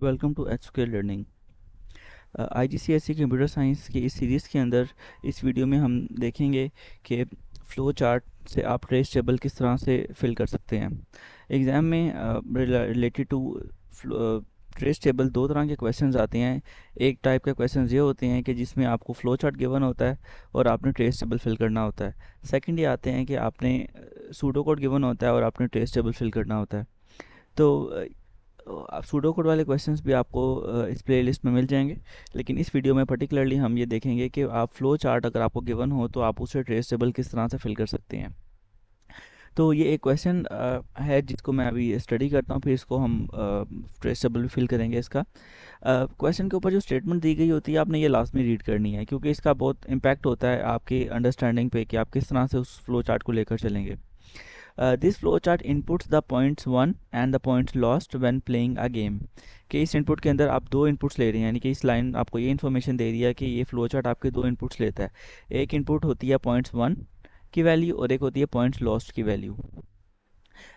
Welcome to HK learning. IGCSE computer science की इस series के अंदर इस वीडियो में हम देखेंगे कि फ़्लो चार्ट से आप ट्रेस टेबल किस तरह से फिल कर सकते हैं। एग्ज़ाम में रिलेटेड टू ट्रेस टेबल दो तरह के क्वेश्चंस आते हैं। एक टाइप के क्वेश्चंस ये होते हैं कि जिसमें आपको फ़्लो चार्ट गिवन होता है और आपने ट्रेस टेबल फिल करना होता है। सेकंड ये आते हैं कि आपने सूडो कोड गिवन होता है और आपने ट्रेस टेबल फिल करना होता है। तो आप सूडो कोड वाले क्वेश्चंस भी आपको इस प्लेलिस्ट में मिल जाएंगे, लेकिन इस वीडियो में पर्टिकुलरली हम ये देखेंगे कि आप फ्लो चार्ट अगर आपको गिवन हो तो आप उसे ट्रेस टेबल किस तरह से फिल कर सकते हैं। तो ये एक क्वेश्चन है जिसको मैं अभी स्टडी करता हूँ, फिर इसको हम ट्रेस टेबल भी फिल करेंगे। इसका क्वेश्चन के ऊपर जो स्टेटमेंट दी गई होती है आपने ये लास्ट में रीड करनी है, क्योंकि इसका बहुत इम्पैक्ट होता है आपकी अंडरस्टैंडिंग पे कि आप किस तरह से उस फ्लो चार्ट को लेकर चलेंगे। This flowchart inputs the points won and the points lost when playing a game। कि इस इनपुट के अंदर आप दो इनपुट्स ले रहे हैं, यानी कि इस लाइन आपको ये इन्फॉर्मेशन दे रही है कि ये फ्लोचार्ट आपके दो इनपुट्स लेता है। एक इनपुट होती है पॉइंट्स वन की वैल्यू और एक होती है पॉइंट्स लॉस्ट की value.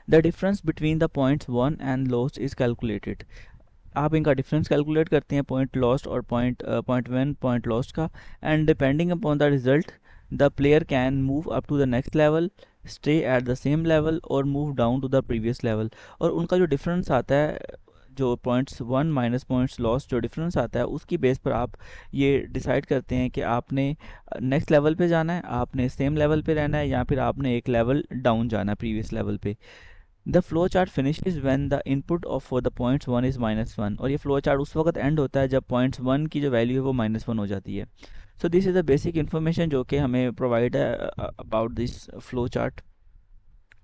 The difference between the points won and lost is calculated. आप इनका डिफरेंस कैलकुलेट करते हैं, पॉइंट लॉस्ट और पॉइंट वन पॉइंट लॉस्ट का, and depending upon the result the player can move up to the next level, stay at the same level और move down to the previous level. और उनका जो difference आता है, जो points won minus points lost जो difference आता है, उसकी बेस पर आप ये डिसाइड करते हैं कि आपने नेक्स्ट लेवल पे जाना है, आपने सेम लेवल पे रहना है, या फिर आपने एक लेवल डाउन जाना है प्रीवियस लेवल पे। The flow chart finishes when the input of for the points one is -1। और ये फ्लो चार्ट उस वक्त एंड होता है जब पॉइंट्स वन की जो वैल्यू है वो -1 हो जाती है। So this is the basic information जो कि हमें प्रोवाइड है अबाउट दिस फ्लो चार्ट।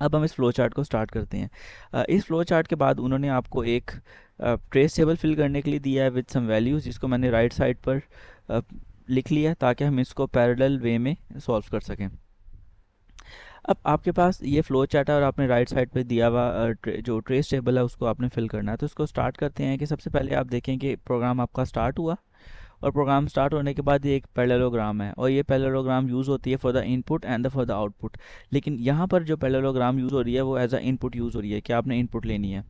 अब हम इस फ्लो चार्ट को स्टार्ट करते हैं। इस फ्लो चार्ट के बाद उन्होंने आपको एक ट्रेस टेबल फिल करने के लिए दिया है विद सम वैल्यूज़, जिसको मैंने राइट साइड पर लिख लिया ताकि हम इसको पैरेलल वे में सॉल्व कर सकें। अब आपके पास ये फ्लो चार्ट है और आपने राइट साइड पे दिया हुआ जो ट्रेस टेबल है उसको आपने फिल करना है। तो इसको स्टार्ट करते हैं कि सबसे पहले आप देखें कि प्रोग्राम आपका स्टार्ट हुआ, और प्रोग्राम स्टार्ट होने के बाद ये एक पैरेललोग्राम है, और ये पैरेललोग्राम यूज़ होती है for the input and for the output. लेकिन यहाँ पर जो पैरेललोग्राम यूज़ हो रही है वो एज अ इनपुट यूज़ हो रही है कि आपने इनपुट लेनी है।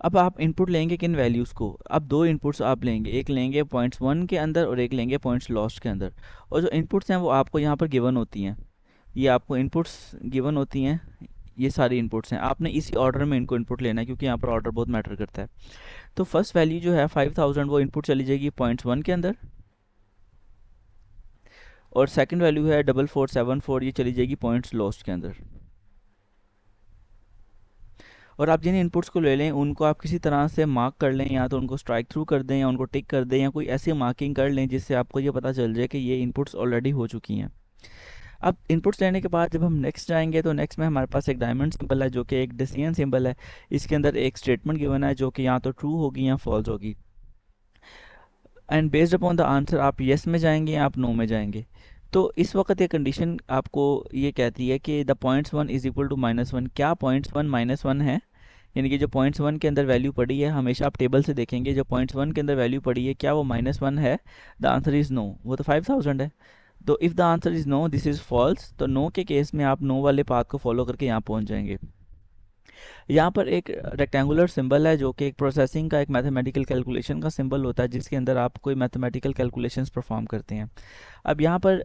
अब आप इनपुट लेंगे किन वैल्यूज़ को? अब दो इनपुट्स आप लेंगे, एक लेंगे पॉइंट्स वन के अंदर और एक लेंगे पॉइंट्स लॉस्ट के अंदर। और जो इनपुट्स हैं वो आपको यहाँ पर गिवन होती हैं, ये आपको इनपुट्स गिवन होती हैं, ये सारी इनपुट्स हैं। आपने इसी ऑर्डर में इनको इनपुट लेना है, क्योंकि यहाँ पर ऑर्डर बहुत मैटर करता है। तो फर्स्ट वैल्यू जो है 5000 वो इनपुट चली जाएगी पॉइंट्स वन के अंदर, और सेकंड वैल्यू है 4474, ये चली जाएगी पॉइंट्स लॉस्ट के अंदर। और आप जिन इनपुट्स को ले लें उनको आप किसी तरह से मार्क कर लें, या तो उनको स्ट्राइक थ्रू कर दें या उनको टिक कर दें, या कोई ऐसी मार्किंग कर लें जिससे आपको ये पता चल जाए कि ये इनपुट्स ऑलरेडी हो चुकी हैं। अब इनपुट्स लेने के बाद जब हम नेक्स्ट जाएंगे तो नेक्स्ट में हमारे पास एक डायमंड सिंबल है जो कि एक डिसीजन सिंबल है। इसके अंदर एक स्टेटमेंट गिवन है जो कि या तो ट्रू होगी या फॉल्स होगी, and based upon the answer आप येस में जाएंगे या आप नो में जाएंगे। तो इस वक्त ये कंडीशन आपको ये कहती है कि the points one is equal to -1। क्या पॉइंट्स वन -1 है? यानी कि जो पॉइंट्स वन के अंदर वैल्यू पड़ी है, हमेशा आप टेबल से देखेंगे जो पॉइंट्स वन के अंदर वैल्यू पड़ी है क्या वो -1 है? द आंसर इज़ नो, वो तो 5000 है। तो if the answer is no this is false, तो नो के केस में आप नो वाले पाथ को फॉलो करके यहाँ पहुँच जाएंगे। यहाँ पर एक रेक्टेंगुलर सिंबल है जो कि एक प्रोसेसिंग का, एक मैथमेटिकल कैलकुलेशन का सिंबल होता है, जिसके अंदर आप कोई मैथमेटिकल कैलकुलेशंस परफॉर्म करते हैं। अब यहाँ पर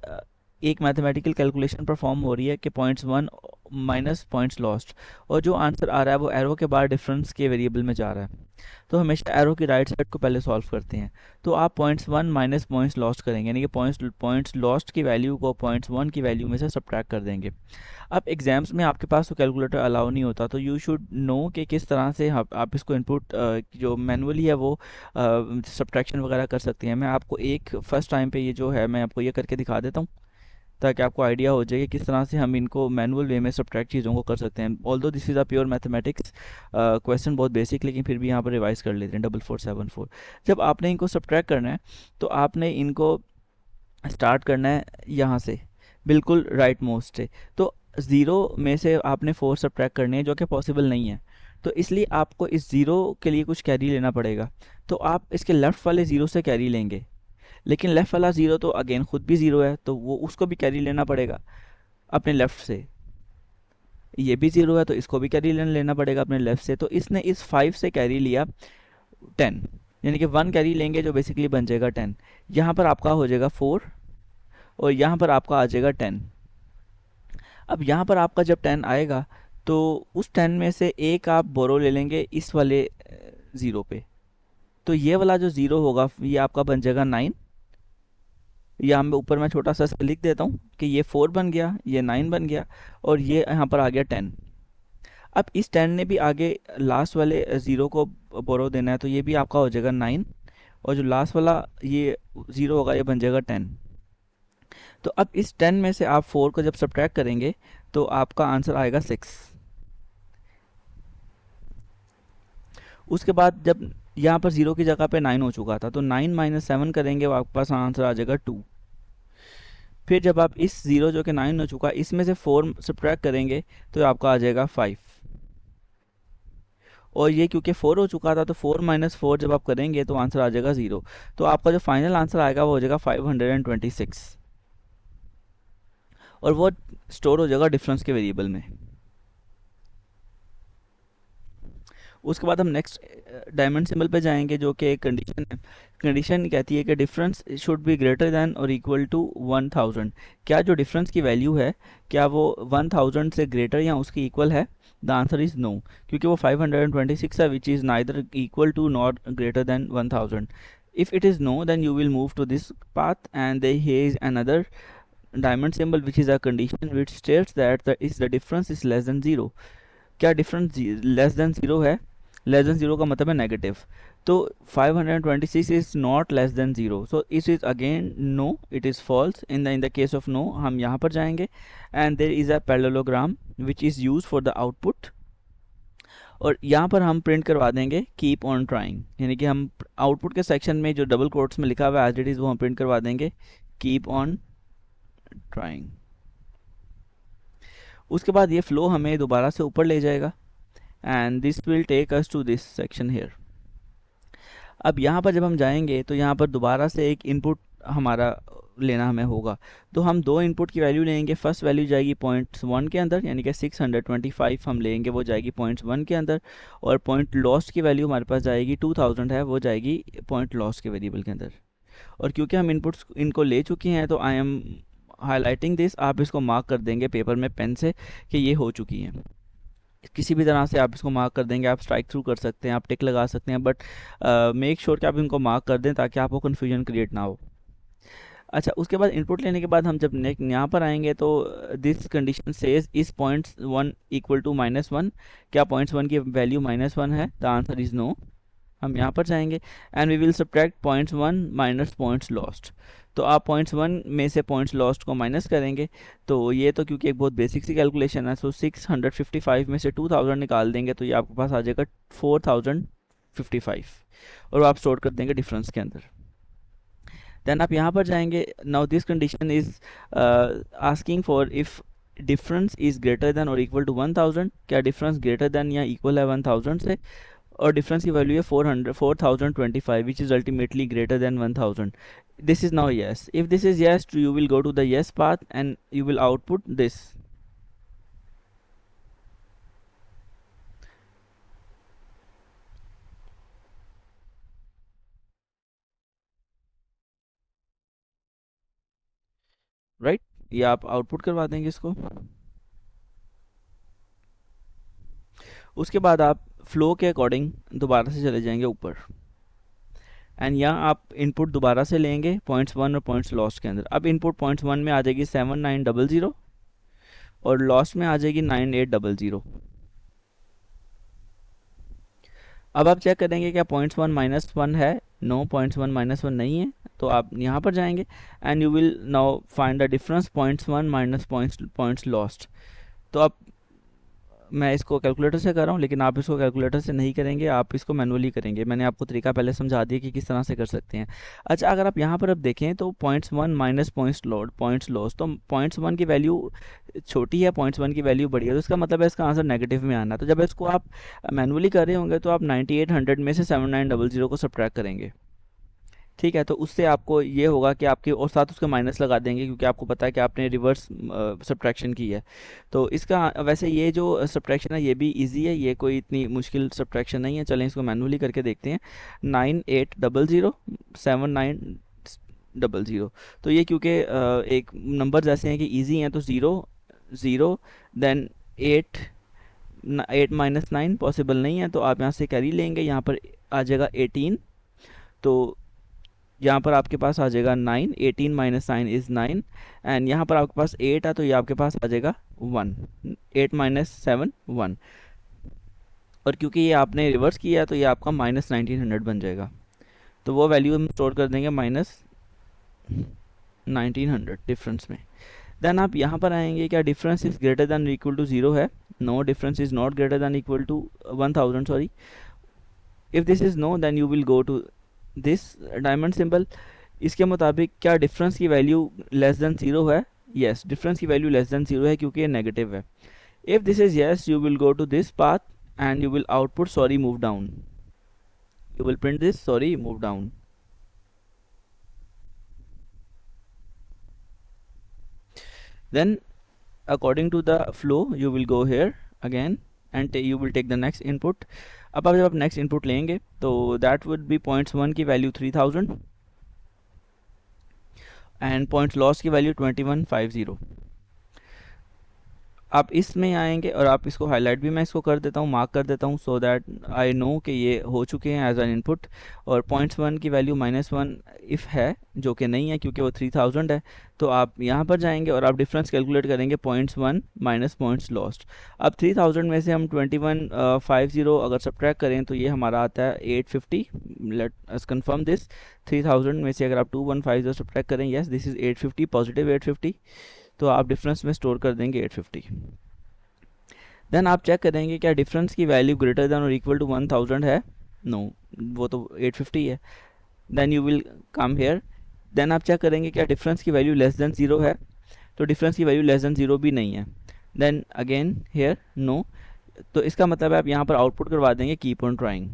एक मैथमेटिकल कैलकुलेशन परफॉर्म हो रही है कि points won minus points lost, और जो आंसर आ रहा है वो एरो के बाद डिफरेंस के वेरिएबल में जा रहा है। तो हमेशा एरो की राइट साइड को पहले सॉल्व करते हैं। तो आप points won minus points lost करेंगे, यानी कि पॉइंट्स लॉस्ट की वैल्यू को पॉइंट्स वन की वैल्यू में से सब्ट्रैक्ट कर देंगे। अब एग्जाम्स में आपके पास तो कैलकुलेटर अलाउ नहीं होता, तो यू शुड नो कि किस तरह से आप इसको इनपुट जो मैनुअली है वो सब्ट्रैक्शन वगैरह कर सकते हैं। मैं आपको एक फर्स्ट टाइम पे ये जो है मैं आपको ये करके दिखा देता हूँ, ताकि आपको आइडिया हो जाए कि किस तरह से हम इनको मैनुअल वे में सब्ट्रैक्ट चीज़ों को कर सकते हैं। Although this is a pure mathematics question, बहुत बेसिक, लेकिन फिर भी यहाँ पर रिवाइज कर लेते हैं। 4474 जब आपने इनको सब्ट्रैक्ट करना है तो आपने इनको स्टार्ट करना है यहाँ से, बिल्कुल राइट मोस्ट से। तो ज़ीरो में से आपने 4 सब्ट्रैक्ट करने हैं, जो कि पॉसिबल नहीं है। तो इसलिए आपको इस ज़ीरो के लिए कुछ कैरी लेना पड़ेगा। तो आप इसके लेफ़्ट वाले ज़ीरो से कैरी लेंगे, लेकिन लेफ़्ट वाला ज़ीरो तो अगेन खुद भी ज़ीरो है, तो वो उसको भी कैरी लेना पड़ेगा अपने लेफ़्ट से। ये भी 0 है तो इसको भी कैरी लेना पड़ेगा अपने लेफ्ट से। तो इसने इस 5 से कैरी लिया 10, यानी कि 1 कैरी लेंगे जो बेसिकली बन जाएगा 10। यहाँ पर आपका हो जाएगा 4 और यहाँ पर आपका आ जाएगा 10। अब यहाँ पर आपका जब 10 आएगा तो उस 10 में से एक आप बोरो ले लेंगे इस वाले 0 पे। तो ये वाला जो 0 होगा ये आपका बन जाएगा 9। यहाँ मैं ऊपर मैं छोटा सा लिख देता हूँ कि ये 4 बन गया, ये 9 बन गया और ये यहाँ पर आ गया 10। अब इस 10 ने भी आगे लास्ट वाले 0 को बोरो देना है तो ये भी आपका हो जाएगा 9 और जो लास्ट वाला ये 0 होगा ये बन जाएगा 10। तो अब इस 10 में से आप 4 को जब सब्ट्रैक्ट करेंगे तो आपका आंसर आएगा 6। उसके बाद जब यहाँ पर 0 की जगह पे 9 हो चुका था तो 9 माइनस 7 करेंगे, वो आपके पास आंसर आ जाएगा 2। फिर जब आप इस 0 जो कि 9 हो चुका इसमें से 4 सब्ट्रैक्ट करेंगे तो आपका आ जाएगा 5। और ये क्योंकि 4 हो चुका था तो 4 माइनस 4 जब आप करेंगे तो आंसर आ जाएगा 0। तो आपका जो फाइनल आंसर आएगा वो हो जाएगा 526 और वो स्टोर हो जाएगा डिफरेंस के वेरिएबल में। उसके बाद हम नेक्स्ट डायमंड सिंबल पे जाएंगे जो कि एक कंडीशन है। कंडीशन कहती है कि difference should be greater than और इक्वल टू 1000। क्या जो डिफरेंस की वैल्यू है क्या वो 1000 से ग्रेटर या उसकी इक्वल है? द आंसर इज नो, क्योंकि वो 526 है which is neither equal to not greater than 1000। if it is no then you will move to this path and there here is another diamond symbol which is a condition which states that the difference is less than 0। क्या difference less than 0 है? Less than 0 का मतलब है negative. तो 526 is not less than 0, so it is again no, it is false. In the case of no हम यहाँ पर जाएंगे and there is a parallelogram which is use for the output और यहाँ पर हम प्रिंट करवा देंगे कीप ऑन ट्राइंग, यानी कि हम आउटपुट के सेक्शन में जो डबल कोट्स में लिखा हुआ है एज इट इज़ वो हम प्रिंट करवा देंगे कीप ऑन ट्राइंग। उसके बाद ये फ्लो हमें दोबारा से ऊपर ले जाएगा and this will take us to this section here. अब यहाँ पर जब हम जाएंगे तो यहाँ पर दोबारा से एक इनपुट हमारा लेना हमें होगा। तो हम दो इनपुट की वैल्यू लेंगे। फर्स्ट वैल्यू जाएगी पॉइंट 1 के अंदर, यानी कि 625 हम लेंगे, वो जाएगी पॉइंट 1 के अंदर। और पॉइंट लॉस्ट की वैल्यू हमारे पास जाएगी 2000 है, वो जाएगी पॉइंट लॉस्ट के वेरिएबल के अंदर। और क्योंकि हम इनपुट्स इनको ले चुके हैं तो आई एम हाईलाइटिंग दिस, आप इसको मार्क कर देंगे पेपर में पेन से कि ये हो चुकी हैं। किसी भी तरह से आप इसको मार्क कर देंगे, आप स्ट्राइक थ्रू कर सकते हैं, आप टिक लगा सकते हैं, बट मेक श्योर कि आप इनको मार्क कर दें ताकि आपको कन्फ्यूजन क्रिएट ना हो। अच्छा, उसके बाद इनपुट लेने के बाद हम जब यहाँ पर आएंगे तो this condition says is point 1 equal to -1। क्या पॉइंट 1 की वैल्यू -1 है? The answer is no. हम यहाँ पर जाएंगे and we will subtract points 1 minus points lost. तो आप पॉइंट्स 1 में से पॉइंट्स लॉस्ट को माइनस करेंगे। तो ये तो क्योंकि एक बहुत बेसिक सी कैलकुलेशन है, सो 655 में से 2000 निकाल देंगे तो ये आपके पास आ जाएगा 4055 और आप स्टोर कर देंगे डिफरेंस के अंदर। देन आप यहाँ पर जाएंगे। Now this condition is asking for if difference is greater than और इक्वल टू 1000। क्या डिफरेंस ग्रेटर देन या इक्वल है 1000 से? और डिफरेंस की वैल्यू है 4025 which is ultimately greater than 1000. This is now yes. If this is yes, you will go to the yes path and you will output this. Right ये आप output करवा देंगे इसको। उसके बाद आप फ्लो के अकॉर्डिंग दोबारा से चले जाएंगे ऊपर एंड यहाँ आप इनपुट दोबारा से लेंगे पॉइंट्स 1 और पॉइंट्स लॉस्ट के अंदर। अब इनपुट पॉइंट्स 1 में आ जाएगी 7900 और लॉस्ट में आ जाएगी 9800। अब आप चेक करेंगे क्या पॉइंट्स 1 -1 है? नो, पॉइंट्स 1 -1 नहीं है। तो आप यहाँ पर जाएंगे and you will now find the difference points 1 minus points lost. तो आप मैं इसको कैलकुलेटर से कर रहा हूँ लेकिन आप इसको कैलकुलेटर से नहीं करेंगे, आप इसको मैनुअली करेंगे। मैंने आपको तरीका पहले समझा दिया कि किस तरह से कर सकते हैं। अच्छा, अगर आप यहाँ पर अब देखें तो पॉइंट्स 1 माइनस पॉइंट्स लॉस, तो पॉइंट्स 1 की वैल्यू छोटी है, पॉइंट्स 1 की वैल्यू बड़ी है, तो इसका मतलब है इसका आंसर नेगेटिव में आना। तो जब इसको आप मैनुअली कर रहे होंगे तो आप 9800 में से 7900 को सब्ट्रैक्ट करेंगे। ठीक है, तो उससे आपको ये होगा कि आपके और साथ उसका माइनस लगा देंगे, क्योंकि आपको पता है कि आपने रिवर्स सब्ट्रैक्शन की है। तो इसका वैसे ये जो सब्ट्रैक्शन है ये भी इजी है, ये कोई इतनी मुश्किल सब्ट्रैक्शन नहीं है। चलें इसको मैनुअली करके देखते हैं। 9800 7900, तो ये क्योंकि एक नंबर ऐसे हैं कि इजी हैं, तो 0 0 देन 8 8 माइनस 9 पॉसिबल नहीं है, तो आप यहाँ से कैरी लेंगे, यहाँ पर आ जाएगा 18। तो यहाँ पर आपके पास आ जाएगा 9, 18 माइनस 9 इज़ 9, एंड यहाँ पर आपके पास 8 है, तो ये आपके पास आ जाएगा 1। 8 माइनस 7 1, और क्योंकि ये आपने रिवर्स किया है तो ये आपका माइनस 1900 बन जाएगा। तो वो वैल्यू हम स्टोर कर देंगे माइनस 1900 डिफरेंस में। देन आप यहाँ पर आएंगे, क्या difference is greater than equal to 0 है? No, difference is not greater than equal to 1000, sorry. If this is no then you will go to this diamond symbol. इसके मुताबिक क्या डिफरेंस की वैल्यू लेस देन 0 है? Yes, difference की value less than 0 है क्योंकि ये नेगेटिव है। If this is yes, you will go to this path and you will output sorry move down. You will print this sorry move down. Then according to the flow you will go here again and you will take the next input. अब जब आप next input लेंगे तो that would be points 1 की value 3000 and points loss की value 2150। आप इसमें आएंगे और आप इसको हाईलाइट भी मैं इसको कर देता हूँ, मार्क कर देता हूँ, सो दैट आई नो कि ये हो चुके हैं एज एन इनपुट। और पॉइंट्स 1 की वैल्यू -1 इफ़ है, जो कि नहीं है क्योंकि वो 3000 है। तो आप यहाँ पर जाएंगे और आप डिफरेंस कैलकुलेट करेंगे पॉइंट्स 1 माइनस पॉइंट्स लॉस्ट। अब 3000 में से हम 2150 अगर सब्ट्रैक्ट करें तो ये हमारा आता है 850। Let us confirm this. 3000 में से अगर आप 2150 सब्ट्रैक्ट करें, यस दिस इज़ 850, पॉजिटिव 850, तो आप डिफरेंस में स्टोर कर देंगे 850। देन आप चेक करेंगे क्या डिफरेंस की वैल्यू ग्रेटर देन और इक्वल टू 1000 है? नो, वो तो 850 है। Then you will come here. देन आप चेक करेंगे क्या डिफरेंस की वैल्यू लेस देन 0 है? तो डिफरेंस की वैल्यू लेस देन 0 भी नहीं है। देन अगेन हेयर नो, तो इसका मतलब है आप यहाँ पर आउटपुट करवा देंगे कीप ऑन ट्राइंग।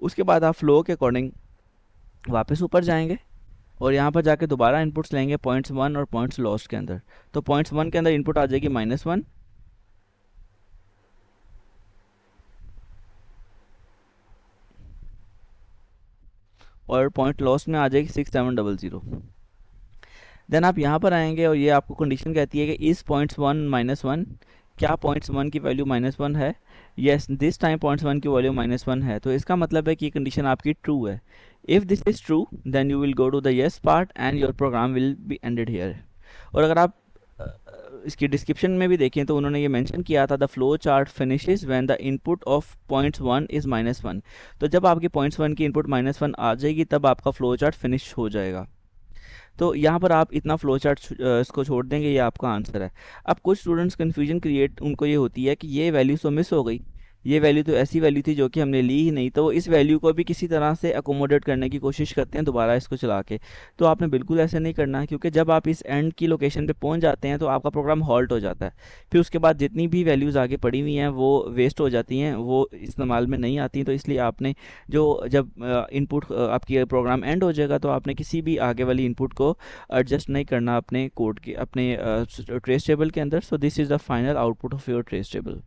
उसके बाद आप फ्लो के अकॉर्डिंग वापस ऊपर जाएंगे और यहाँ पर जाके दोबारा इनपुट्स लेंगे पॉइंट्स 1 और पॉइंट्स लॉस्ट के अंदर। तो पॉइंट्स 1 के अंदर इनपुट आ जाएगी -1 और पॉइंट लॉस्ट में आ जाएगी 6700। देन आप यहाँ पर आएंगे और ये आपको कंडीशन कहती है कि इस पॉइंट्स 1 -1, क्या पॉइंट्स 1 की वैल्यू -1 है? यस, दिस टाइम पॉइंट्स 1 की वैल्यू -1 है, तो इसका मतलब है कि कंडीशन आपकी ट्रू है। If this is true then you will go to the yes part and your program will be ended here. और अगर आप इसकी डिस्क्रिप्शन में भी देखें तो उन्होंने ये मेंशन किया था the flow chart finishes when the input of points 1 is -1। तो जब आपकी पॉइंट्स 1 की इनपुट -1 आ जाएगी तब आपका फ्लो चार्ट फिनिश हो जाएगा। तो यहाँ पर आप इतना फ्लो चार्ट इसको छोड़ देंगे, ये आपका आंसर है। अब कुछ स्टूडेंट्स कन्फ्यूजन क्रिएट उनको ये होती है कि ये वैल्यू तो मिस हो गई, ये वैल्यू तो ऐसी वैल्यू थी जो कि हमने ली ही नहीं, तो वो इस वैल्यू को भी किसी तरह से अकोमोडेट करने की कोशिश करते हैं दोबारा इसको चला के। तो आपने बिल्कुल ऐसे नहीं करना है, क्योंकि जब आप इस एंड की लोकेशन पे पहुंच जाते हैं तो आपका प्रोग्राम हॉल्ट हो जाता है। फिर उसके बाद जितनी भी वैल्यूज़ आगे पड़ी हुई हैं वो वेस्ट हो जाती हैं, वो इस्तेमाल में नहीं आती। तो इसलिए आपने जब इनपुट आपकी प्रोग्राम एंड हो जाएगा तो आपने किसी भी आगे वाली इनपुट को एडजस्ट नहीं करना अपने कोड के, अपने ट्रेस टेबल के अंदर। So this is the final output of your trace table.